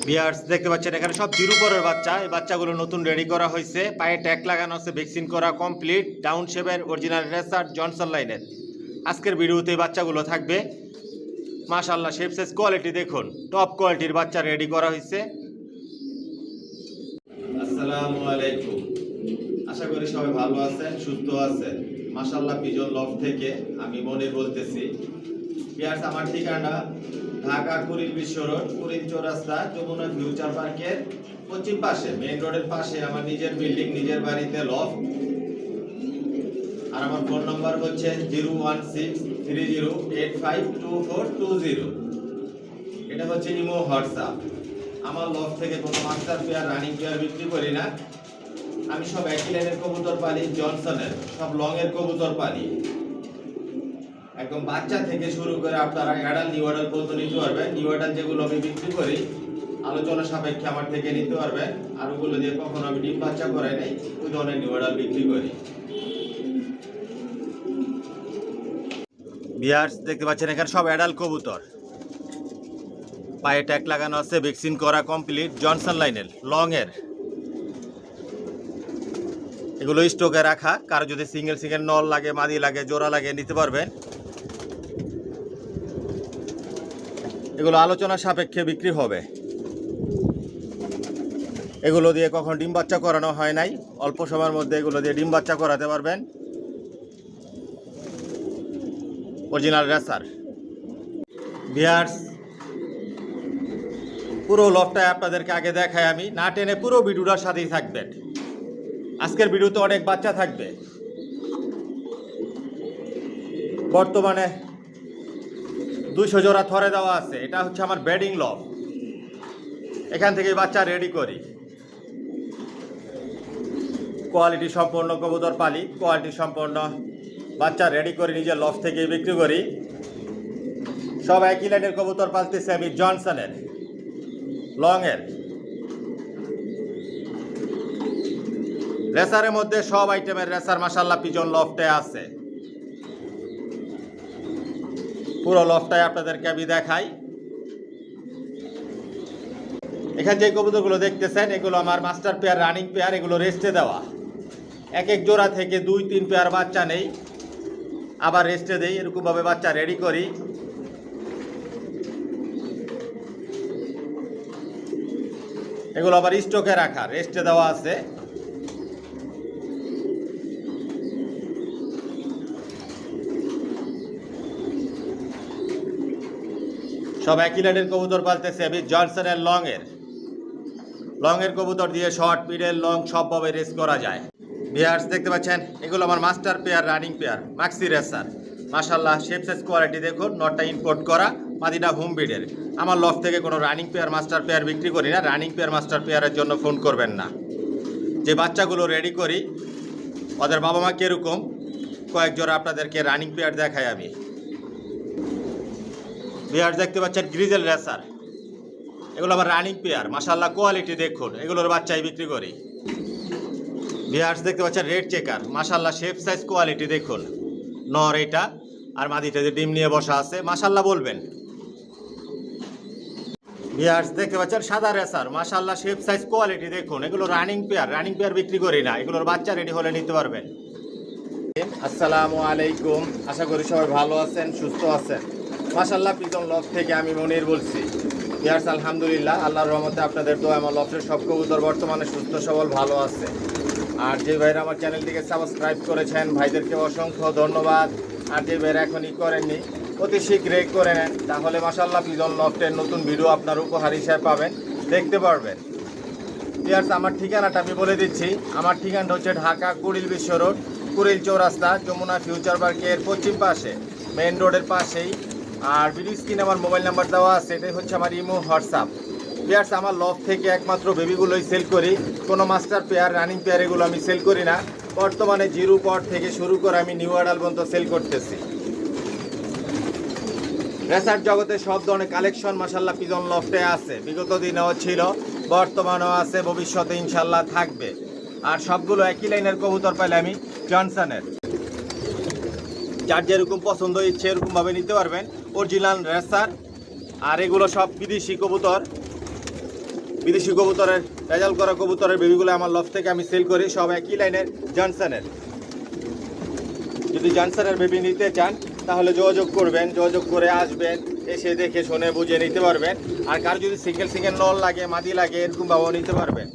Viewers দেখতে পাচ্ছেন এখানে সব জিরো পরের বাচ্চা। এই বাচ্চাগুলো নতুন রেডি করা হয়েছে, পায়ে ট্যাগ লাগানো আছে, ভ্যাকসিন করা কমপ্লিট, ডাউন শেপের অরিজিনাল রেসার জনসন লাইনের। আজকের ভিডিওতে এই বাচ্চাগুলো থাকবে। মাশাআল্লাহ শেপ সাইজ কোয়ালিটি দেখুন, টপ কোয়ালিটির বাচ্চা রেডি করা হয়েছে। আসসালামু আলাইকুম, আশা করি সবাই ভালো আছেন, সুস্থ আছেন। মাশাআল্লাহ পিজন লফট থেকে আমি মনির বলতেছি। ভিউয়ার্স আমার ঠিকানা ঢাকা কুড়িল বিশ্ব রোড, কুড়িল চৌরাস্তা, যমুনা ফিউচার পার্কের পশ্চিম পাশে, মেইন রোডের পাশে আমার নিজের বিল্ডিং, নিজের বাড়িতে লফট। আর আমার ফোন নাম্বার হচ্ছে 01630852420। এটা হচ্ছে ইমো হোয়াটসঅ্যাপ। আমার লফট থেকে কোনো মাস্টার পেয়ার রানিং পেয়ার বিক্রি করি না। আমি সব একই লাইনের কবুতর পালি, জনসনের সব লং এর কবুতর পালি। একদম বাচ্চা থেকে শুরু করে আপনারা অ্যাডাল নিউ অ্যাডাল পর্যন্ত নিতে পারবেন। নিউ অ্যাডাল যেগুলো আমি বিক্রি করি আলোচনা সাপেক্ষে আমার থেকে নিতে পারবেন। আর ওগুলো দিয়ে কখনো আমি ডিম বাচ্চা করাই নাই, ওই ধরনের নিউ অ্যাডাল বিক্রি করি। ভিউয়ার্স দেখতে পাচ্ছেন এখানে সব অ্যাডাল কবুতর, পায়ে ট্যাগ লাগানো আছে, ভ্যাকসিন করা কমপ্লিট, জনসন লাইনের লং এর। এগুলো স্টকে রাখা, কারো যদি সিঙ্গেল সিঙ্গেল নল লাগে, মাদি লাগে, জোড়া লাগে নিতে পারবেন। এগুলো আলোচনা সাপেক্ষে বিক্রি হবে। এগুলো দিয়ে কখন ডিম বাচ্চা করানো হয় নাই, অল্প সময়ের মধ্যে এগুলো দিয়ে ডিম বাচ্চা করাতে পারবেন। Original racer. ভিউয়ার্স পুরো লফটায় আপনাদেরকে আগে দেখাই, আমি না টেনে পুরো ভিডিওটার সাথেই থাকবেন। আজকের ভিডিওতে অনেক বাচ্চা থাকবে। বর্তমানে 200 জোড়া থরে দেওয়া আছে। এটা হচ্ছে আমার ব্রিডিং লফট, এখান থেকে বাচ্চা রেডি করি। কোয়ালিটি সম্পন্ন কবুতর পালি, কোয়ালিটি সম্পন্ন বাচ্চা রেডি করে নিজের লফট থেকে বিক্রি করি। সব একই লাইনের কবুতর পালতেছি আমি, জনসনের লং এর। রেসারের মধ্যে সব আইটেমের রেসার মাশাআল্লাহ পিজন লফটে আছে। পুরো লফটায় আপনাদেরকে আমি দেখাই। এখানে যে কবুতরগুলো দেখতেছেন এগুলো আমার মাস্টার পেয়ার, রানিং পেয়ার। এগুলো রেস্টে দেওয়া, এক এক জোড়া থেকে 2-3 পেয়ার বাচ্চা নেই, আবার রেস্টে দেই। এরকমভাবে বাচ্চা রেডি করি। এগুলো আবার স্টকে রাখা, রেস্টে দেওয়া আছে। সব একই লাইনের কবুতর পালতেছে আমি, জনসনের লং এর কবুতর দিয়ে শর্ট, মিডল, লং সবভাবে রেস করা যায়। ভিউয়ার্স দেখতে পাচ্ছেন এগুলো আমার master pair, running pair, maxi racer. মাশাআল্লাহ শেপ সাইজ কোয়ালিটি দেখুন, নটটা ইম্পোর্ট করা, মাদিটা হোম ব্রিডের। আমার লফট থেকে কোনো রানিং পেয়ার, মাস্টার পেয়ার বিক্রি করি না। রানিং পেয়ার, মাস্টার পেয়ারের জন্য ফোন করবেন না। যে বাচ্চাগুলো রেডি করি ওদের বাবা মা কীরকম, কয়েক জোড়া আপনাদেরকে রানিং পেয়ার দেখাই আমি। ভিউয়ার্স দেখতে পাচ্ছেন গ্রিজেল রেসার, এগুলো আমার রানিং পেয়ার। মাশাআল্লাহ কোয়ালিটি দেখুন, এগুলোর বাচ্চাই বিক্রি করি। ভিউয়ার্স দেখতে পাচ্ছেন রেড চেকার, মাশাআল্লাহ শেপ সাইজ কোয়ালিটি দেখুন। নর এটা, আর মাদিটা যে ডিম নিয়ে বসা আছে, মাশাআল্লাহ বলবেন। ভিউয়ার্স দেখতে পাচ্ছেন সাদা রেসার, মাশাআল্লাহ শেপ সাইজ কোয়ালিটি দেখুন। এগুলো রানিং পেয়ার বিক্রি করি না। এগুলোর বাচ্চা রেডি হলে নিতে পারবেন। আসসালামু আলাইকুম, আশা করি সবাই ভালো আছেন, সুস্থ আছেন। মাশাআল্লাহ পিজন লফট থেকে আমি মনির বলছি। ভিউয়ার্স আলহামদুলিল্লাহ, আল্লাহর রহমতে আপনাদের দোয়া আমার লফটের সব কবুতর বর্তমানে সুস্থ সবল ভালো আছে। আর যে ভাইরা আমার চ্যানেলটিকে সাবস্ক্রাইব করেছেন ভাইদেরকে অসংখ্য ধন্যবাদ। আর যে ভাইরা এখনই করেননি অতি শীঘ্রই করে নেন, তাহলে মাশাআল্লাহ পিজন লফটের নতুন ভিডিও আপনার উপহার হিসেবে পাবেন, দেখতে পারবেন। ভিউয়ার্স আমার ঠিকানাটা আমি বলে দিচ্ছি। আমার ঠিকানাটা হচ্ছে ঢাকা কুড়িল বিশ্ব রোড, কুড়িল চৌরাস্তা, যমুনা ফিউচার পার্কের পশ্চিম পাশে, মেইন রোডের পাশেই। আর ভিডিও স্ক্রিনে আমার মোবাইল নাম্বার দেওয়া আছে, এটাই হচ্ছে আমার ইমো হোয়াটসঅ্যাপ। ভিউয়ার্স আমার লফট থেকে একমাত্র বেবিগুলোই সেল করি, কোনো মাস্টার পেয়ার, রানিং পেয়ার এগুলো আমি সেল করি না। বর্তমানে জিরো পট থেকে শুরু করে আমি নিউ অ্যাডাল পর্যন্ত সেল করতেছি। রেসার জগতে সব ধরনের কালেকশন মাশাআল্লাহ পিজন লফটে আছে। বিগত দিনেও ছিল, বর্তমানেও আছে, ভবিষ্যতে ইনশাল্লাহ থাকবে। আর সবগুলো একই লাইনের কবুতর পাইলে আমি, জনসনের। যার যেরকম পছন্দ ইচ্ছে এরকমভাবে নিতে পারবেন। Original racer. আর এগুলো সব বিদেশি কবুতর, বিদেশি কবুতরের রেজাল্ট করা কবুতরের বেবিগুলো আমার লফট থেকে আমি সেল করি, সব একই লাইনের জনসনের। যদি জনসনের বেবি নিতে চান তাহলে যোগাযোগ করবেন, যোগাযোগ করে আসবেন, এসে দেখে শুনে বুঝে নিতে পারবেন। আর কার যদি সিঙ্গেল নল লাগে, মাদি লাগে, এরকমভাবেও নিতে পারবেন।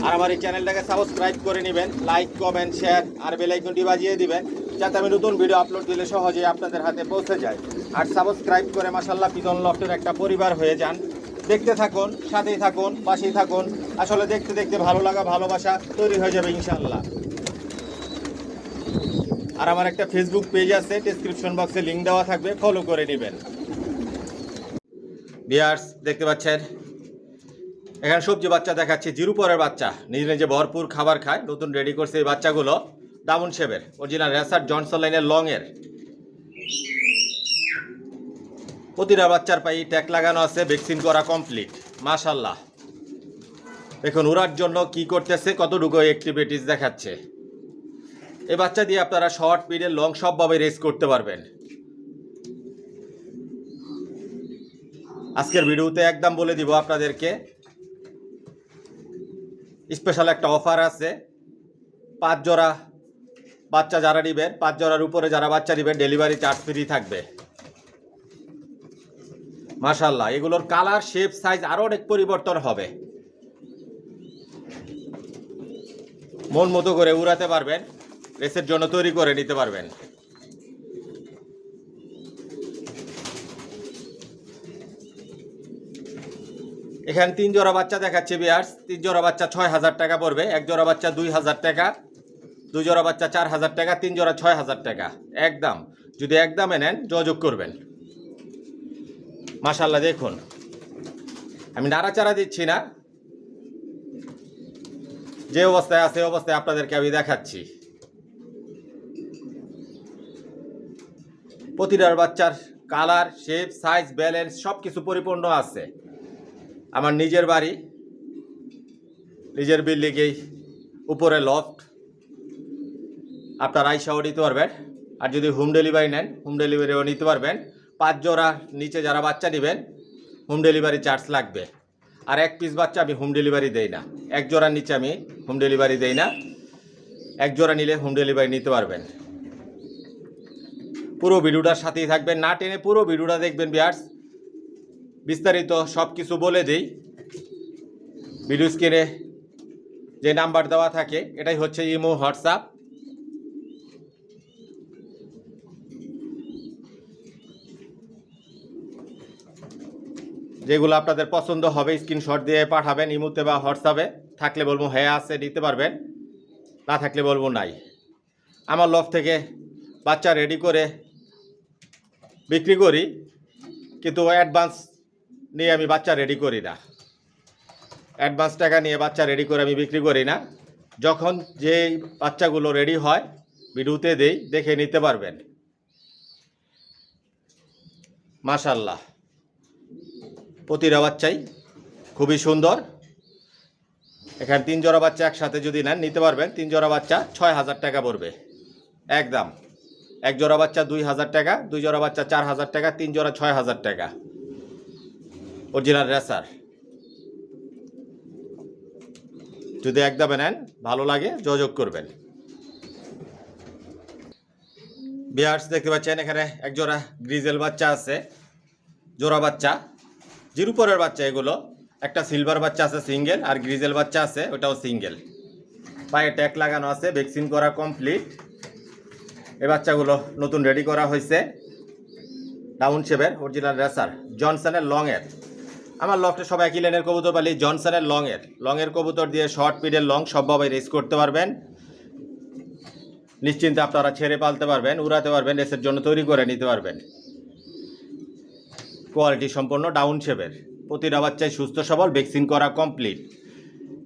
আর আমার এই চ্যানেলটাকে সাবস্ক্রাইব করে নেবেন, লাইক কমেন্ট শেয়ার আর বেল আইকনটি বাজিয়ে দিবেন, যাতে আমি নতুন ভিডিও আপলোড দিলে সহজেই আপনাদের হাতে পৌঁছে যায়। আর সাবস্ক্রাইব করে মাশাআল্লাহ পিজন লফটের একটা পরিবার হয়ে যান। দেখতে থাকুন, সাথেই থাকুন, পাশেই থাকুন। আসলে দেখতে দেখতে ভালো লাগা, ভালোবাসা তৈরি হয়ে যাবে ইনশাআল্লাহ। আর আমার একটা ফেসবুক পেজ আছে, ডেসক্রিপশন বক্সে লিঙ্ক দেওয়া থাকবে, ফলো করে নেবেন। ভিউয়ার্স দেখতে পাচ্ছেন এখানে সবজি বাচ্চা দেখাচ্ছি, জিরো পরের বাচ্চা, নিজে নিজে ভরপুর খাবার খায়, নতুন রেডি করছে এই বাচ্চাগুলো। ডাউন শেপের অরিজিনাল রেসার জনসন লাইনের লংয়ের। প্রতিটা বাচ্চার পায়ে ট্যাগ লাগানো আছে, ভ্যাকসিন করা কমপ্লিট। মাশাআল্লাহ দেখুন উড়ার জন্য কি করতেছে, কতটুকু অ্যাক্টিভিটিস দেখাচ্ছে। এই বাচ্চা দিয়ে আপনারা শর্ট মিডল লং সবভাবে রেস করতে পারবেন। আজকের ভিডিওতে একদম বলে দিব আপনাদেরকে স্পেশাল একটা অফার আছে। 5 জোড়া বাচ্চা যারা নেবেন, 5 জোড়ার উপরে যারা বাচ্চা নেবেন, ডেলিভারি চার্জ ফ্রি থাকবে। মাশাআল্লাহ এগুলোর কালার শেপ সাইজ আরও অনেক পরিবর্তন হবে। মন মতো করে উড়াতে পারবেন, রেসের জন্য তৈরি করে নিতে পারবেন। এখানে 3 জোড়া বাচ্চা দেখাচ্ছে ভিউয়ার্স। 3 জোড়া বাচ্চা 6000 টাকা পড়বে, 1 জোড়া বাচ্চা 2000 টাকা, 2 জোড়া বাচ্চা 4000 টাকা, 3 জোড়া 6000 টাকা একদম। যদি একদমে নেন যোগাযোগ করবেন। মাশাআল্লাহ দেখুন আমি নাড়াচাড়া দিচ্ছি না, যে অবস্থায় আছে অবস্থায় আপনাদেরকে আমি দেখাচ্ছি। প্রতিটার বাচ্চার কালার শেপ সাইজ ব্যালেন্স সব কিছু পরিপূর্ণ আছে। আমার নিজের বাড়ি, নিজের বিল্ডিংয়েই উপরে লফট, আপনারা আইসাও নিতে পারবেন। আর যদি হোম ডেলিভারি নেন, হোম ডেলিভারিও নিতে পারবেন। 5 জোড়া নিচে যারা বাচ্চা নেবেন হোম ডেলিভারি চার্জ লাগবে। আর 1 পিস বাচ্চা আমি হোম ডেলিভারি দেই না, 1 জোড়ার নিচে আমি হোম ডেলিভারি দেই না। 1 জোড়া নিলে হোম ডেলিভারি নিতে পারবেন। পুরো ভিডিওটার সাথেই থাকবেন, না টেনে পুরো ভিডিওটা দেখবেন ভিউয়ার্স। বিস্তারিত সব কিছু বলে দেই। ভিডিও স্ক্রিনে যে নাম্বার দেওয়া থাকে এটাই হচ্ছে ইমো হোয়াটসঅ্যাপ। যেগুলো আপনাদের পছন্দ হবে স্ক্রিনশট দিয়ে পাঠাবেন ইমোতে বা হোয়াটসঅ্যাপে। থাকলে বলবো হ্যাঁ আছে নিতে পারবেন, না থাকলে বলবো নাই। আমার লফট থেকে বাচ্চা রেডি করে বিক্রি করি, কিন্তু অ্যাডভান্স নিয়ে আমি বাচ্চা রেডি করি না। অ্যাডভান্স টাকা নিয়ে বাচ্চা রেডি করে আমি বিক্রি করি না। যখন যে বাচ্চাগুলো রেডি হয় ভিডিওতে দেই, দেখে নিতে পারবেন। মাশাআল্লাহ প্রতিটা বাচ্চাই খুবই সুন্দর। এখানে 3 জোড়া বাচ্চা একসাথে যদি নেন নিতে পারবেন। 3 জোড়া বাচ্চা 6000 টাকা পড়বে একদম। 1 জোড়া বাচ্চা 2000 টাকা, 2 জোড়া বাচ্চা 4000 টাকা, 3 জোড়া 6000 টাকা অরিজিনাল রেসার। যদি একদমে নেন ভালো লাগে যোগাযোগ করবেন। ভিউয়ার্স দেখতে পাচ্ছেন এখানে 1 জোড়া গ্রিজেল বাচ্চা আছে, জোড়া বাচ্চা, জিরো পরের বাচ্চা এগুলো। একটা সিলভার বাচ্চা আছে সিঙ্গেল, আর গ্রিজেল বাচ্চা আছে ওটাও সিঙ্গেল। পায়ে ট্যাগ লাগানো আছে, ভ্যাকসিন করা কমপ্লিট। এই বাচ্চাগুলো নতুন রেডি করা হয়েছে। ডাউন শেপের অরিজিনাল রেসার জনসনের লংয়ের। আমার লফটে সব একই লাইনের কবুতর পালি, জনসনের লংয়ের কবুতর দিয়ে শর্ট মিডল লং সবভাবে রেস করতে পারবেন। নিশ্চিন্তে আপনারা ছেড়ে পালতে পারবেন, উড়াতে পারবেন, রেসের জন্য তৈরি করে নিতে পারবেন। কোয়ালিটি সম্পন্ন ডাউন শেপের। প্রতিটা বাচ্চাই সুস্থ সবল, ভ্যাকসিন করা কমপ্লিট।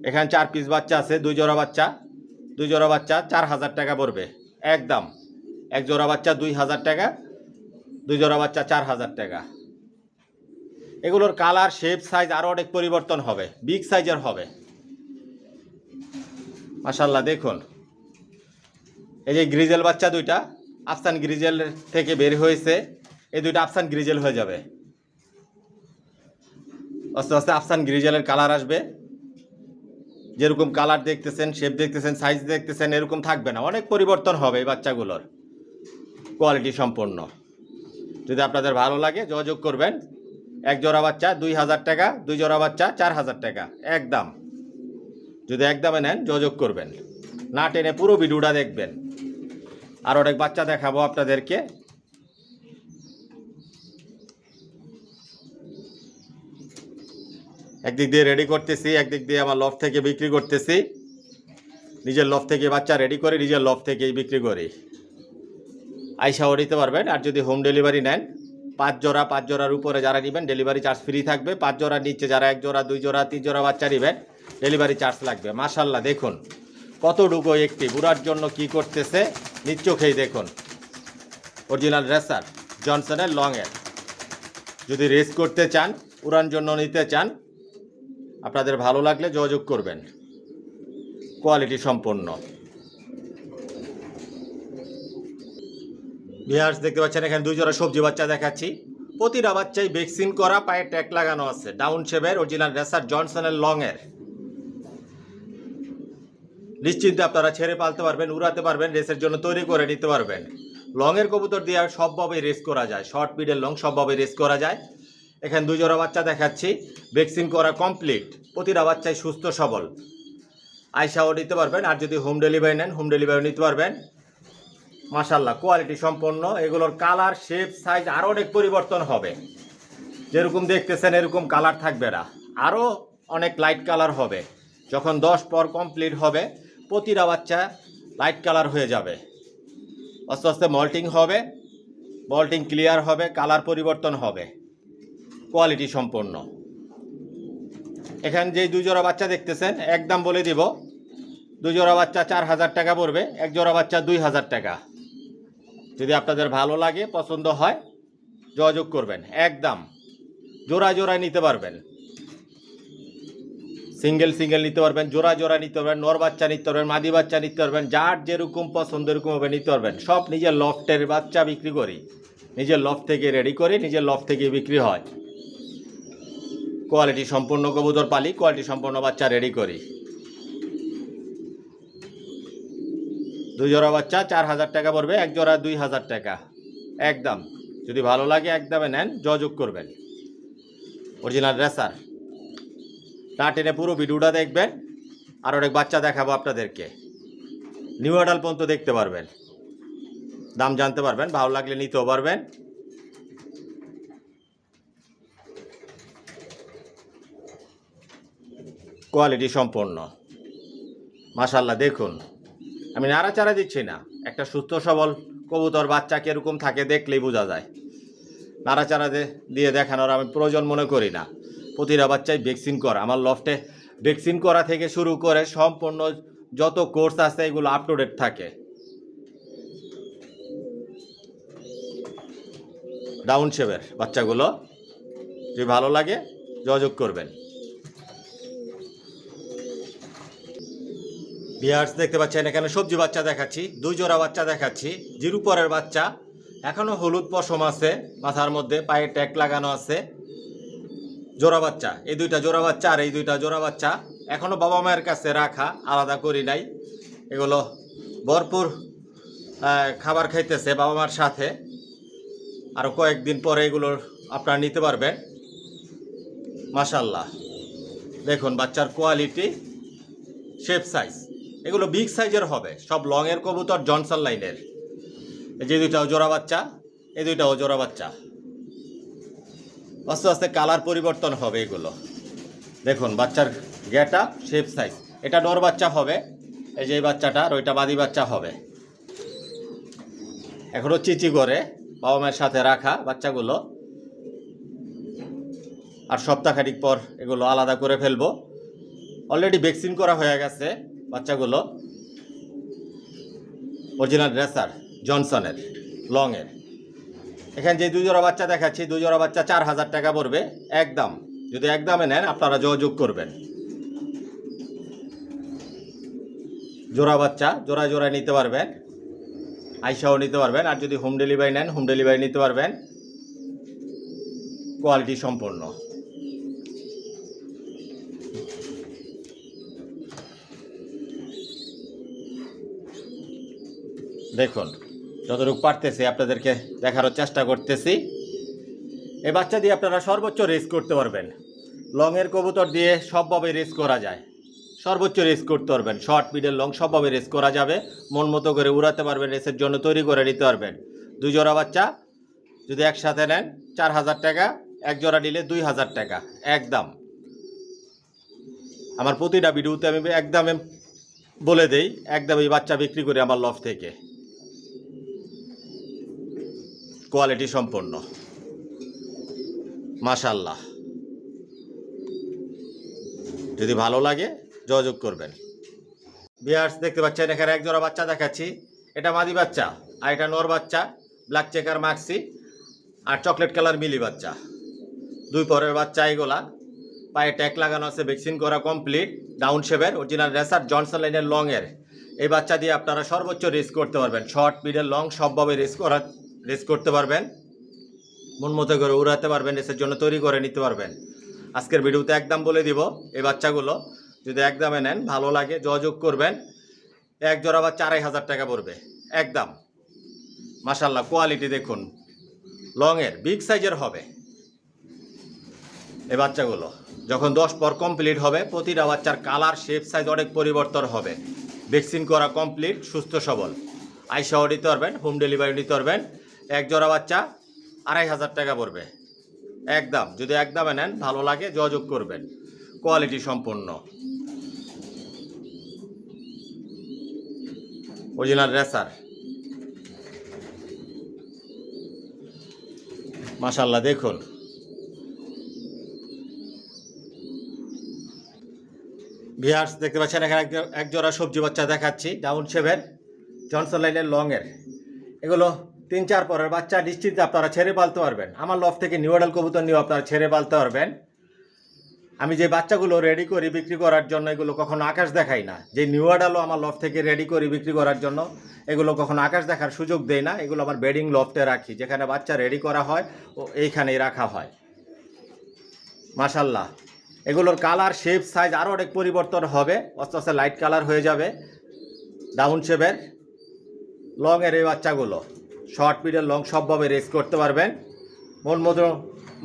এখানে 4 পিস বাচ্চা আছে, 2 জোড়া বাচ্চা। 2 জোড়া বাচ্চা 4000 টাকা পড়বে একদম। 1 জোড়া বাচ্চা 2000 টাকা, 2 জোড়া বাচ্চা 4000 টাকা। এগুলোর কালার শেপ সাইজ আরও অনেক পরিবর্তন হবে, বিগ সাইজের হবে। মাশাআল্লাহ দেখুন এই যে গ্রিজেল বাচ্চা দুইটা আফসান গ্রিজেল থেকে বের হয়েছে, এই দুইটা আফসান গ্রিজেল হয়ে যাবে। আস্তে আস্তে আফসান গ্রিজেলের কালার আসবে। যেরকম কালার দেখতেছেন, শেপ দেখতেছেন, সাইজ দেখতেছেন, এরকম থাকবে না, অনেক পরিবর্তন হবে এই বাচ্চাগুলোর, কোয়ালিটি সম্পন্ন। যদি আপনাদের ভালো লাগে যোগাযোগ করবেন। এক জোড়া বাচ্চা 2000 টাকা, 2 জোড়া বাচ্চা 4000 টাকা একদম। যদি একদমে নেন যোগাযোগ করবেন, না টেনে পুরো ভিডিওটা দেখবেন। আর অনেক বাচ্চা দেখাবো আপনাদেরকে। একদিক দিয়ে রেডি করতেছি, একদিক দিয়ে আমার লফট থেকে বিক্রি করতেছি। নিজের লফট থেকে বাচ্চা রেডি করে নিজের লফট থেকেই বিক্রি করি। আইসাও নিতে পারবেন। আর যদি হোম ডেলিভারি নেন, 5 জোড়ার উপরে যারা নেবেন ডেলিভারি চার্জ ফ্রি থাকবে। 5 জোড়ার নিচে যারা 1 জোড়া 2 জোড়া 3 জোড়া বাচ্চা নেবেন ডেলিভারি চার্জ লাগবে। মাশাল্লাহ দেখুন কতটুকু একটি বুড়ার জন্য কি করতেছে, নিজ চোখেই দেখুন। অরিজিনাল রেসার জনসনের লংয়ের। যদি রেস করতে চান, উড়ান জন্য নিতে চান, আপনাদের ভালো লাগলে যোগাযোগ করবেন। কোয়ালিটি সম্পন্ন। ভিউয়ার্স দেখতে পাচ্ছেন এখানে 2 জোড়া সবজি বাচ্চা দেখাচ্ছি। প্রতিটা বাচ্চাই ভ্যাকসিন করা, পায়ে ট্যাগ লাগানো আছে। ডাউন শেপের অরিজিনাল রেসার জনসনের লংয়ের। নিশ্চিন্তে আপনারা ছেড়ে পালতে পারবেন, উড়াতে পারবেন, রেসের জন্য তৈরি করে নিতে পারবেন। লংয়ের কবুতর দিয়ে সবভাবেই রেস করা যায়, শর্ট মিডল লং সবভাবে রেস করা যায়। এখানে 2 জোড়া বাচ্চা দেখাচ্ছি, ভ্যাকসিন করা কমপ্লিট। প্রতিটা বাচ্চাই সুস্থ সবল, আইসাও নিতে পারবেন। আর যদি হোম ডেলিভারি নেন, হোম ডেলিভারি নিতে পারবেন। মাশাল্লাহ কোয়ালিটি সম্পন্ন। এগুলোর কালার, শেপ, সাইজ আরও অনেক পরিবর্তন হবে। যেরকম দেখতেছেন এরকম কালার থাকবে না, আরও অনেক লাইট কালার হবে। যখন 10 পর কমপ্লিট হবে প্রতিটা বাচ্চা লাইট কালার হয়ে যাবে। আস্তে আস্তে মল্টিং হবে, মল্টিং ক্লিয়ার হবে, কালার পরিবর্তন হবে। কোয়ালিটি সম্পন্ন। এখানে যে 2 জোড়া বাচ্চা দেখতেছেন একদম বলে দিব, 2 জোড়া বাচ্চা 4000 টাকা পড়বে, 1 জোড়া বাচ্চা 2000 টাকা। যদি আপনাদের ভালো লাগে, পছন্দ হয় যোগাযোগ করবেন। একদম জোড়া জোড়ায় নিতে পারবেন, সিঙ্গেল সিঙ্গেল নিতে পারবেন, জোড়া জোড়া নিতে পারবেন, নর বাচ্চা নিতে পারবেন, মাদি বাচ্চা নিতে পারবেন, যার যেরকম পছন্দ এরকমভাবে নিতে পারবেন। সব নিজের লফটের বাচ্চা বিক্রি করি, নিজের লফট থেকে রেডি করি, নিজের লফট থেকে বিক্রি হয়। কোয়ালিটি সম্পন্ন কবুতর পালি, কোয়ালিটি সম্পন্ন বাচ্চা রেডি করি। 2 জোড়া বাচ্চা 4000 টাকা পড়বে, 1 জোড়া 2000 টাকা একদম। যদি ভালো লাগে একদমে নেন যোগাযোগ করবেন। অরিজিনাল রেসার, না টেনে পুরো ভিডিওটা দেখবেন। আর অনেক বাচ্চা দেখাবো আপনাদেরকে, নিউ অ্যাডাল পর্যন্ত দেখতে পারবেন, দাম জানতে পারবেন, ভালো লাগলে নিতেও পারবেন। কোয়ালিটি সম্পন্ন। মাশাল্লাহ দেখুন, আমি নাড়াচাড়া দিচ্ছি না। একটা সুস্থ সবল কবুতর বাচ্চা কীরকম থাকে দেখলেই বোঝা যায়। নাড়াচাড়া দিয়ে দেখানোর আমি প্রয়োজন মনে করি না। প্রতিটা বাচ্চাই ভ্যাকসিন করা। আমার লফটে ভ্যাকসিন করা থেকে শুরু করে সম্পূর্ণ যত কোর্স আছে এগুলো আপ টু ডেট থাকে। ডাউন শেপের বাচ্চাগুলো, যদি ভালো লাগে যোগাযোগ করবেন। ভিউয়ার্স দেখতে পাচ্ছেন এখানে সবজি বাচ্চা দেখাচ্ছি, 2 জোড়া বাচ্চা দেখাচ্ছি। জিরু পরের বাচ্চা, এখনও হলুদ পশম আছে মাথার মধ্যে, পায়ে ট্যাগ লাগানো আছে। জোড়া বাচ্চা, এই 2টা জোড়া বাচ্চা আর এই 2টা জোড়া বাচ্চা এখনও বাবা মায়ের কাছে রাখা, আলাদা করি নাই। এগুলো ভরপুর খাবার খাইতেছে বাবা মার সাথে। আরও কয়েকদিন পরে এগুলোর আপনারা নিতে পারবেন। মাশাল্লাহ দেখুন বাচ্চার কোয়ালিটি, শেপ, সাইজ এগুলো বিগ সাইজের হবে। সব লংয়ের কবুতর, জনসন লাইনের। এই যে 2টাও জোড়া বাচ্চা, এই 2টাও জোড়া বাচ্চা। আস্তে আস্তে কালার পরিবর্তন হবে এগুলো। দেখুন বাচ্চার গেট আপ, শেপ, সাইজ। এটা নর বাচ্চা হবে, এই যে এই বাচ্চাটা, আর ওইটা মাদি বাচ্চা হবে। এখনও চিচি করে বাবা মায়ের সাথে রাখা বাচ্চাগুলো। আর সপ্তাহখানিক পর এগুলো আলাদা করে ফেলবো। অলরেডি ভ্যাকসিন করা হয়ে গেছে বাচ্চাগুলো। অরিজিনাল রেসার জনসনের লংয়ের। এখানে যে 2 জোড়া বাচ্চা দেখাচ্ছি, 2 জোড়া বাচ্চা 4000 টাকা পড়বে একদম। যদি একদমে নেন আপনারা যোগাযোগ করবেন। জোড়া বাচ্চা জোড়ায় জোড়ায় নিতে পারবেন, আইসাও নিতে পারবেন। আর যদি হোম ডেলিভারি নেন, হোম ডেলিভারি নিতে পারবেন। কোয়ালিটি সম্পন্ন। দেখুন যতটুকু পারতেছি আপনাদেরকে দেখানোর চেষ্টা করতেছি। এই বাচ্চা দিয়ে আপনারা সর্বোচ্চ রেস করতে পারবেন। লংয়ের কবুতর দিয়ে সবভাবে রেস করা যায়, সর্বোচ্চ রেস করতে পারবেন। শর্ট মিডল লং সবভাবে রেস করা যাবে, মন মতো করে উড়াতে পারবেন, রেসের জন্য তৈরি করে নিতে পারবেন। 2 জোড়া বাচ্চা যদি একসাথে নেন 4000 টাকা, 1 জোড়া নিলে 2000 টাকা একদম। আমার প্রতিটা ভিডিওতে আমি একদমে বলে দেই, একদম এই বাচ্চা বিক্রি করি আমার লফট থেকে, কোয়ালিটি সম্পন্ন মাশাআল্লাহ। যদি ভালো লাগে যোগাযোগ করবেন। ভিউয়ার্স দেখতে পাচ্ছেন এখানে 1 জোড়া বাচ্চা দেখাচ্ছি। এটা মাদি বাচ্চা আর এটা নর বাচ্চা, ব্ল্যাক চেকার মাক্সি আর চকলেট কালার মিলি বাচ্চা। 2 পরের বাচ্চা এগুলা। পায়ে ট্যাগ লাগানো আছে, ভ্যাকসিন করা কমপ্লিট, ডাউন শেপের অরিজিনাল রেসার জনসন লাইনের লংয়ের। এই বাচ্চা দিয়ে আপনারা সর্বোচ্চ রেস করতে পারবেন, শর্ট মিডল লং সবভাবে রেস করতে পারবেন, মন মতো করে উড়াতে পারবেন, রেসের জন্য তৈরি করে নিতে পারবেন। আজকের ভিডিওতে একদম বলে দিব এই বাচ্চাগুলো যদি একদমে নেন ভালো লাগে যোগাযোগ করবেন। 1 জোড়া বাচ্চা 2500 টাকা পড়বে একদম। মাশাআল্লাহ কোয়ালিটি দেখুন, লংয়ের বিগ সাইজের হবে এই বাচ্চাগুলো। যখন 10 পর কমপ্লিট হবে প্রতিটা বাচ্চার কালার শেপ সাইজ অনেক পরিবর্তন হবে। ভ্যাকসিন করা কমপ্লিট, সুস্থ সবল, আইসাও নিতে পারবেন, হোম ডেলিভারি নিতে পারবেন। 1 জোড়া বাচ্চা 2500 টাকা পড়বে একদম। যদি একদমে নেন ভালো লাগে যোগাযোগ করবেন, কোয়ালিটি সম্পন্ন অরিজিনাল রেসার। মাশাআল্লাহ দেখুন ভিউয়ার্স দেখতে পাচ্ছেন এখানে 1 জোড়া সবজি বাচ্চা দেখাচ্ছি, ডাউন শেপের জনসন লাইনের লংয়ের। এগুলো 3-4 পরের বাচ্চা নিশ্চিন্তে আপনারা ছেড়ে পালতে পারবেন। আমার লফট থেকে নিউ অ্যাডাল কবুতর নিয়েও আপনারা ছেড়ে পালতে পারবেন। আমি যে বাচ্চাগুলো রেডি করি বিক্রি করার জন্য এগুলো কখনো আকাশ দেখাই না। যে নিউ অ্যাডালও আমার লফট থেকে রেডি করি বিক্রি করার জন্য এগুলো কখনো আকাশ দেখার সুযোগ দেয় না। এগুলো আমার বেডিং লফটে রাখি, যেখানে বাচ্চা রেডি করা হয় ও এইখানেই রাখা হয়। মাশাআল্লাহ এগুলোর কালার শেপ সাইজ আরও অনেক পরিবর্তন হবে, আস্তে আস্তে লাইট কালার হয়ে যাবে। ডাউন শেপের লংয়ের এই বাচ্চাগুলো শর্ট মিডল লং সবভাবে রেস করতে পারবেন,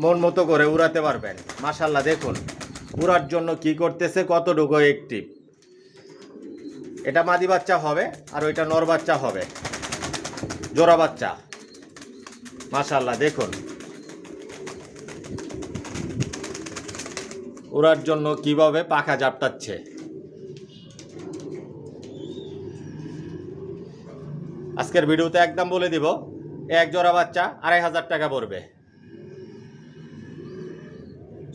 মন মতো করে উড়াতে পারবেন। মাশাআল্লাহ দেখুন উড়ার জন্য কি করতেছে, কতটুকু অ্যাক্টিভ। এটা মাদি বাচ্চা হবে আর ওইটা নর বাচ্চা হবে, জোড়া বাচ্চা। মাশাআল্লাহ দেখুন উড়ার জন্য কিভাবে পাখা ঝাপটাচ্ছে। আজকের ভিডিওতে একদম বলে দিব 1 জোড়া বাচ্চা 2500 টাকা পড়বে।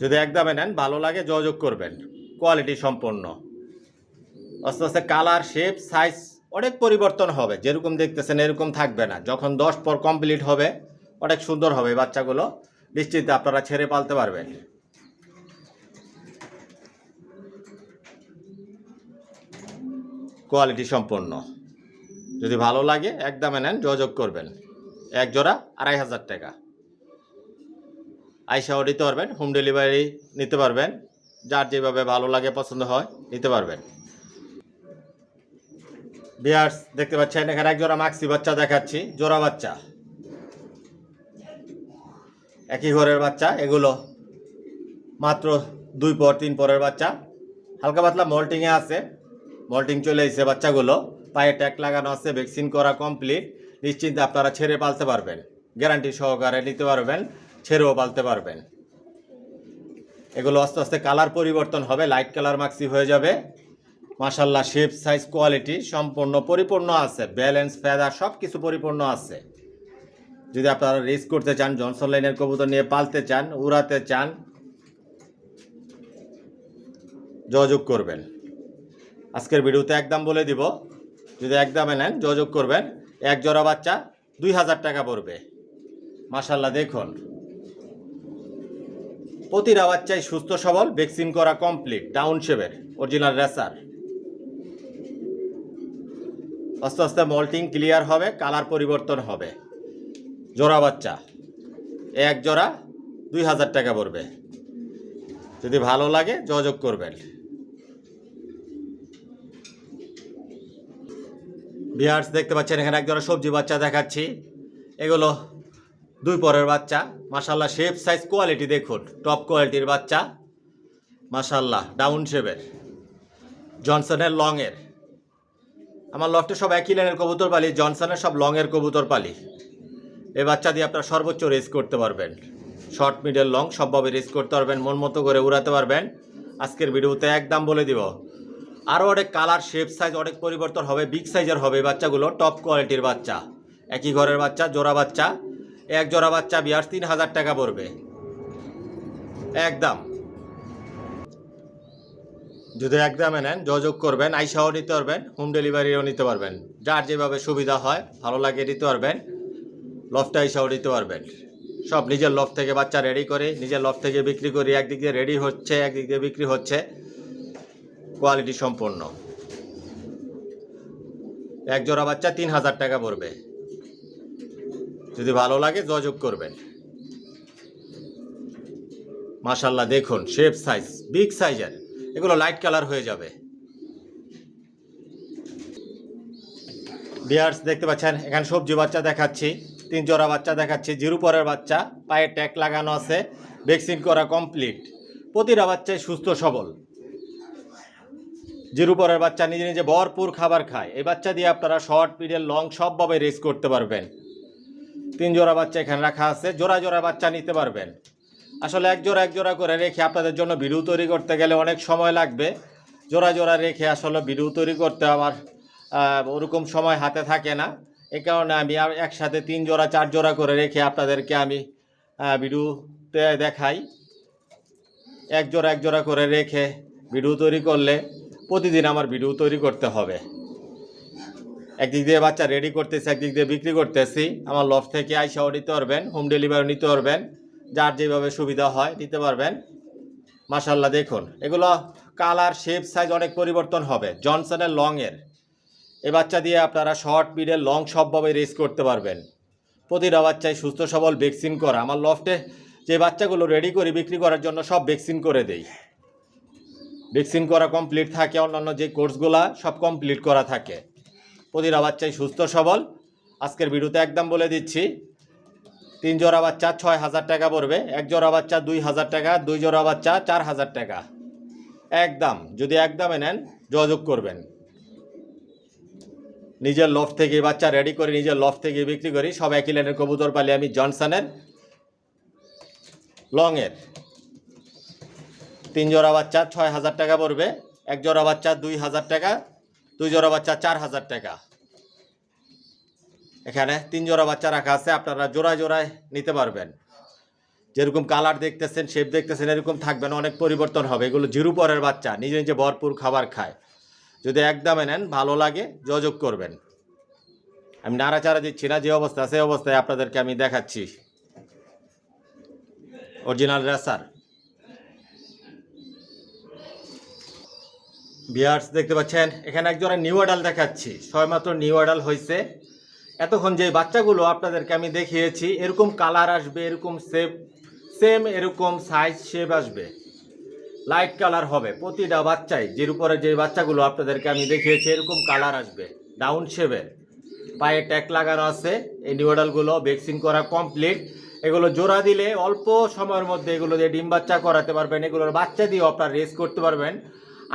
যদি একদমে নেন ভালো লাগে যোগাযোগ করবেন, কোয়ালিটি সম্পন্ন। আস্তে আস্তে কালার শেপ সাইজ অনেক পরিবর্তন হবে, যেরকম দেখতেছেন এরকম থাকবে না। যখন 10 পর কমপ্লিট হবে অনেক সুন্দর হবে বাচ্চাগুলো, নিশ্চিন্তে আপনারা ছেড়ে পালতে পারবেন। কোয়ালিটি সম্পন্ন, যদি ভালো লাগে একদমে নেন যোগাযোগ করবেন। 1 জোড়া 2500 টাকা, আইসাও নিতে পারবেন, হোম ডেলিভারি নিতে পারবেন, যার যেভাবে ভালো লাগে পছন্দ হয় নিতে পারবেন। ভিউয়ার্স দেখতে পাচ্ছেন এখানে 1 জোড়া মাক্সি বাচ্চা দেখাচ্ছি, জোড়া বাচ্চা, একই ঘরের বাচ্চা। এগুলো মাত্র 2 পর 3 পরের বাচ্চা, হালকা পাতলা মল্টিংয়ে আছে, মল্টিং চলে এসেছে বাচ্চাগুলো। পায়ে ট্যাগ লাগানো আছে, ভ্যাকসিন করা কমপ্লিট, নিশ্চিন্তে আপনারা ছেড়ে পালতে পারবেন, গ্যারান্টি সহকারে নিতে পারবেন, ছেড়েও পালতে পারবেন। এগুলো আস্তে আস্তে কালার পরিবর্তন হবে, লাইট কালার মাক্সি হয়ে যাবে। মাশাআল্লাহ শেপ সাইজ কোয়ালিটি সম্পূর্ণ পরিপূর্ণ আছে, ব্যালেন্স ফেদার সব কিছু পরিপূর্ণ আছে। যদি আপনারা রেস করতে চান, জনসন লাইনের কবুতর নিয়ে পালতে চান, উড়াতে চান, যোগাযোগ করবেন। আজকের ভিডিওতে একদম বলে দিব, যদি একদমে নেন যোগাযোগ করবেন। 1 জোড়া বাচ্চা 2000 টাকা পড়বে। মাশাআল্লাহ দেখুন প্রতিটা বাচ্চাই সুস্থ সবল, ভ্যাকসিন করা কমপ্লিট, ডাউন শেপের অরিজিনাল রেসার। আস্তে আস্তে মল্টিং ক্লিয়ার হবে, কালার পরিবর্তন হবে। জোড়া বাচ্চা 1 জোড়া 2000 টাকা পড়বে। যদি ভালো লাগে যোগাযোগ করবেন। ভিউয়ার্স দেখতে পাচ্ছেন এখানে একজোড়া সবজি বাচ্চা দেখাচ্ছি। এগুলো 2 পরের বাচ্চা। মাশাআল্লাহ শেপ সাইজ কোয়ালিটি দেখুন, টপ কোয়ালিটির বাচ্চা। মাশাআল্লাহ ডাউন শেপের, জনসনের লংয়ের। আমার লফটে সব একই লাইনের কবুতর পালি, জনসনের সব লংয়ের কবুতর পালি। এই বাচ্চা দিয়ে আপনারা সর্বোচ্চ রেস করতে পারবেন, শর্ট মিডল লং সবভাবে রেস করতে পারবেন, মন মতো করে উড়াতে পারবেন। আজকের ভিডিওতে একদম বলে দিব। আরও অনেক কালার শেপ সাইজ অনেক পরিবর্তন হবে, বিগ সাইজের হবে বাচ্চাগুলো, টপ কোয়ালিটির বাচ্চা। একই ঘরের বাচ্চা, জোড়া বাচ্চা। এক জোড়া বাচ্চা ভিউয়ার্স 3000 টাকা পড়বে একদম। যদি একদমে নেন যোগাযোগ করবেন, আইসাও নিতে পারবেন, হোম ডেলিভারিও নিতে পারবেন, যার যেভাবে সুবিধা হয় ভালো লাগে নিতে পারবেন। লফটে আইসাও নিতে পারবেন। সব নিজের লফট থেকে বাচ্চা রেডি করে নিজের লফট থেকে বিক্রি করি, একদিক দিয়ে রেডি হচ্ছে একদিক দিয়ে বিক্রি হচ্ছে, কোয়ালিটি সম্পন্ন। এক জোড়া বাচ্চা 3000 টাকা পড়বে, যদি ভালো লাগে যোগাযোগ করবেন। মাশাআল্লাহ দেখুন শেপ সাইজ বিগ সাইজের, এগুলো লাইট কালার হয়ে যাবে। ভিউয়ার্স দেখতে পাচ্ছেন এখানে সবজি বাচ্চা দেখাচ্ছি, 3 জোড়া বাচ্চা দেখাচ্ছি। জিরো পরের বাচ্চা, পায়ে ট্যাগ লাগানো আছে, ভ্যাকসিন করা কমপ্লিট। প্রতিটা বাচ্চাই সুস্থ সবল। জিরো পরের বাচ্চা নিজে নিজে ভরপুর খাবার খায়। এই বাচ্চা দিয়ে আপনারা শর্ট মিডল লং সবভাবে রেস করতে পারবেন। 3 জোড়া বাচ্চা এখানে রাখা আছে, জোড়া জোড়া বাচ্চা নিতে পারবেন। আসলে এক জোড়া করে রেখে আপনাদের জন্য ভিডিও তৈরি করতে গেলে অনেক সময় লাগবে। জোড়া জোড়া রেখে আসলে ভিডিও তৈরি করতে আমার ওরকম সময় হাতে থাকে না। এই কারণে আমি একসাথে 3 জোড়া 4 জোড়া করে রেখে আপনাদেরকে আমি ভিডিওতে দেখাই। এক জোড়া করে রেখে ভিডিও তৈরি করলে প্রতিদিন আমার ভিডিও তৈরি করতে হবে। একদিক দিয়ে বাচ্চা রেডি করতেছি, একদিক দিয়ে বিক্রি করতেছি। আমার লফট থেকে আইসাও নিতে পারবেন, হোম ডেলিভারি নিতে পারবেন, যার যেভাবে সুবিধা হয় নিতে পারবেন। মাশাআল্লাহ দেখুন এগুলো কালার শেপ সাইজ অনেক পরিবর্তন হবে। জনসনের লংয়ের এই বাচ্চা দিয়ে আপনারা শর্ট মিডল লং সবভাবে রেস করতে পারবেন। প্রতিটা বাচ্চাই সুস্থ সবল, ভ্যাকসিন করা। আমার লফটে যে বাচ্চাগুলো রেডি করি বিক্রি করার জন্য সব ভ্যাকসিন করে দেই, ভ্যাকসিন করা কমপ্লিট থাকে। অন্যান্য যে কোর্সগুলা সব কমপ্লিট করা থাকে। প্রতিটা বাচ্চাই সুস্থ সবল। আজকের ভিডিওতে একদম বলে দিচ্ছি, 3 জোড়া বাচ্চা 6000 টাকা পড়বে, এক জোড়া বাচ্চা 2000 টাকা, 2 জোড়া বাচ্চা 4000 টাকা একদম। যদি একদমে নেন যোগাযোগ করবেন। নিজের লফট থেকে বাচ্চা রেডি করে নিজের লফট থেকে বিক্রি করি। সব একই লাইনের কবুতর পালি আমি, জনসনের লংয়ের। 3 জোড়া বাচ্চা 6000 টাকা পড়বে, এক জোড়া বাচ্চা 2000 টাকা, 2 জোড়া বাচ্চা 4000 টাকা। এখানে 3 জোড়া বাচ্চা রাখা আছে, আপনারা জোড়ায় জোড়ায় নিতে পারবেন। যেরকম কালার দেখতেছেন শেপ দেখতেছেন এরকম থাকবে না, অনেক পরিবর্তন হবে। এগুলো জিরো পরের বাচ্চা, নিজে নিজে ভরপুর খাবার খায়। যদি একদমে নেন ভালো লাগে যোগাযোগ করবেন। আমি নাড়াচাড়া দিচ্ছি না, যে অবস্থা সেই অবস্থায় আপনাদেরকে আমি দেখাচ্ছি। Original racer. ভিউয়ার্স দেখতে পাচ্ছেন এখানে একজোড়া নিউ অ্যাডাল দেখাচ্ছি, সবেমাত্র নিউ অ্যাডাল হয়েছে। এতক্ষণ যে বাচ্চাগুলো আপনাদেরকে আমি দেখিয়েছি এরকম কালার আসবে, এরকম সেম এরকম সাইজ শেপ আসবে, লাইট কালার হবে প্রতিটা বাচ্চাই। যের উপরে যে বাচ্চাগুলো আপনাদেরকে আমি দেখিয়েছি এরকম কালার আসবে, ডাউন শেপের। পায়ে ট্যাগ লাগানো আছে। এই নিউ অ্যাডালগুলো ভ্যাকসিন করা কমপ্লিট। এগুলো জোড়া দিলে অল্প সময়ের মধ্যে এগুলো দিয়ে ডিম বাচ্চা করাতে পারবেন, এগুলোর বাচ্চা দিয়েও আপনারা রেস করতে পারবেন।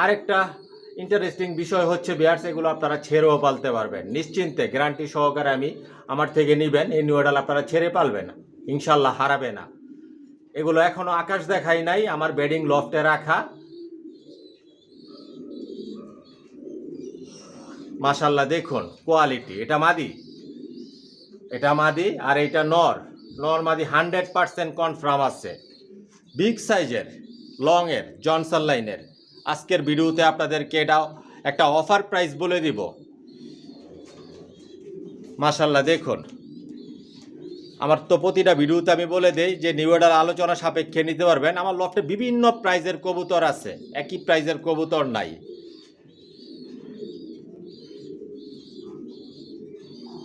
আরেকটা ইন্টারেস্টিং বিষয় হচ্ছে ভিউয়ার্স, এগুলো আপনারা ছেড়েও পালতে পারবেন নিশ্চিন্তে, গ্যারান্টি সহকারে আমি আমার থেকে নেবেন। এই নিউ অ্যাডাল আপনারা ছেড়ে পালবেন, ইনশাল্লাহ হারাবে না। এগুলো এখনো আকাশ দেখাই নাই, আমার বেডিং লফটে রাখা। মাশাআল্লাহ দেখুন কোয়ালিটি। এটা মাদি আর এটা নর মাদি 100% কনফার্ম আছে। বিগ সাইজের লংয়ের জনসন লাইনের। আজকের ভিডিওতে আপনাদেরকে এটা একটা অফার প্রাইস বলে দিব। মাশাআল্লাহ দেখুন, আমার তো প্রতিটা ভিডিওতে আমি বলে দেই যে নিউ অ্যাডাল আলোচনা সাপেক্ষে নিতে পারবেন। আমার লফটে বিভিন্ন প্রাইজের কবুতর আছে, একই প্রাইজের কবুতর নাই।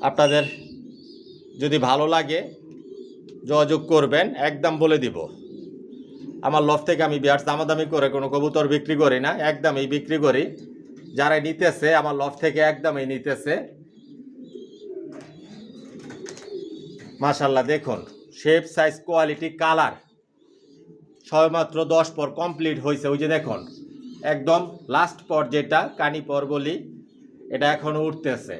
আপনাদের যদি ভালো লাগে যোগাযোগ করবেন, একদম বলে দিব। আমার লফট থেকে আমি বিয়ার দামাদামি করে কোনো কবুতর বিক্রি করি না, একদমই বিক্রি করি। যারা নিতেছে আমার লফট থেকে একদমই নিতেছে। মাশাল্লাহ দেখুন শেপ সাইজ কোয়ালিটি কালার সবেমাত্র 10 পর কমপ্লিট হয়েছে। ওই যে দেখুন একদম লাস্ট পর যেটা কানি পর বলি, এটা এখনো উঠতেছে।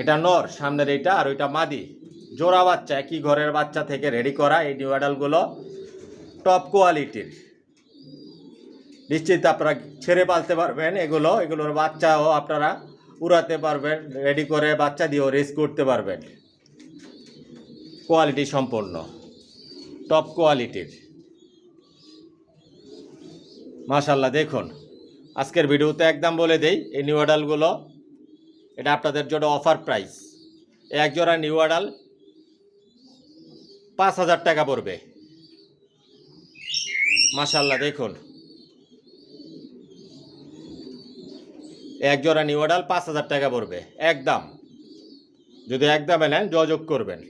এটা নর সামনের এইটা, আর ওইটা মাদি। জোড়া বাচ্চা, একই ঘরের বাচ্চা থেকে রেডি করা এই নিউ অ্যাডালগুলো টপ কোয়ালিটির। নিশ্চিত আপনারা ছেড়ে পালতে পারবেন এগুলোর বাচ্চাও আপনারা উড়াতে পারবেন, রেডি করে বাচ্চা দিয়েও রেস করতে পারবেন। কোয়ালিটি সম্পন্ন টপ কোয়ালিটির। মাশাল্লাহ দেখুন আজকের ভিডিওতে একদম বলে দেই এই নিউ অ্যাডালগুলো এটা আপনাদের জন্য অফার প্রাইস। এক জোড়া নিউ অ্যাডাল 5,000 টাকা পড়বে। মাশাল্লাহ দেখুন এক জোড়া নিউ অ্যাডাল 5,000 টাকা পড়বে একদম। যদি একদমে নেন যোগাযোগ করবেন।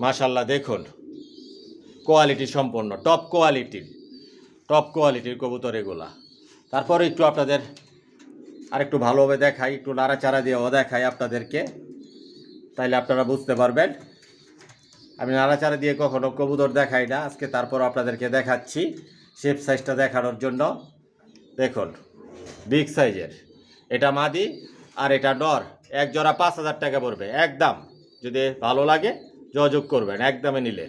মাশাল্লাহ দেখুন কোয়ালিটি সম্পন্ন টপ কোয়ালিটির কবুতর এগুলা। তারপরে একটু আপনাদের আরেকটু ভালোভাবে দেখাই, একটু নাড়াচাড়া দিয়েও দেখাই আপনাদেরকে, তাইলে আপনারা বুঝতে পারবেন। আমি নাড়াচাড়া দিয়ে কখনো কবুতর দেখাই না, আজকে তারপর আপনাদেরকে দেখাচ্ছি শেপ সাইজটা দেখানোর জন্য। দেখুন বিগ সাইজের, এটা মাদি আর এটা নর। এক জোড়া 5,000 টাকা পড়বে একদম। যদি ভালো লাগে যোগাযোগ করবেন একদমে নিলে।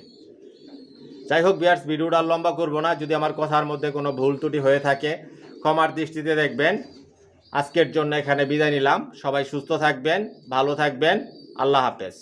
যাই হোক ভিউয়ার্স, ভিডিওটা আর লম্বা করবো না। যদি আমার কথার মধ্যে কোনো ভুল ত্রুটি হয়ে থাকে ক্ষমার দৃষ্টিতে দেখবেন। আজকের জন্য এখানে বিদায় নিলাম। সবাই সুস্থ থাকবেন, ভালো থাকবেন। আল্লাহ হাফেজ।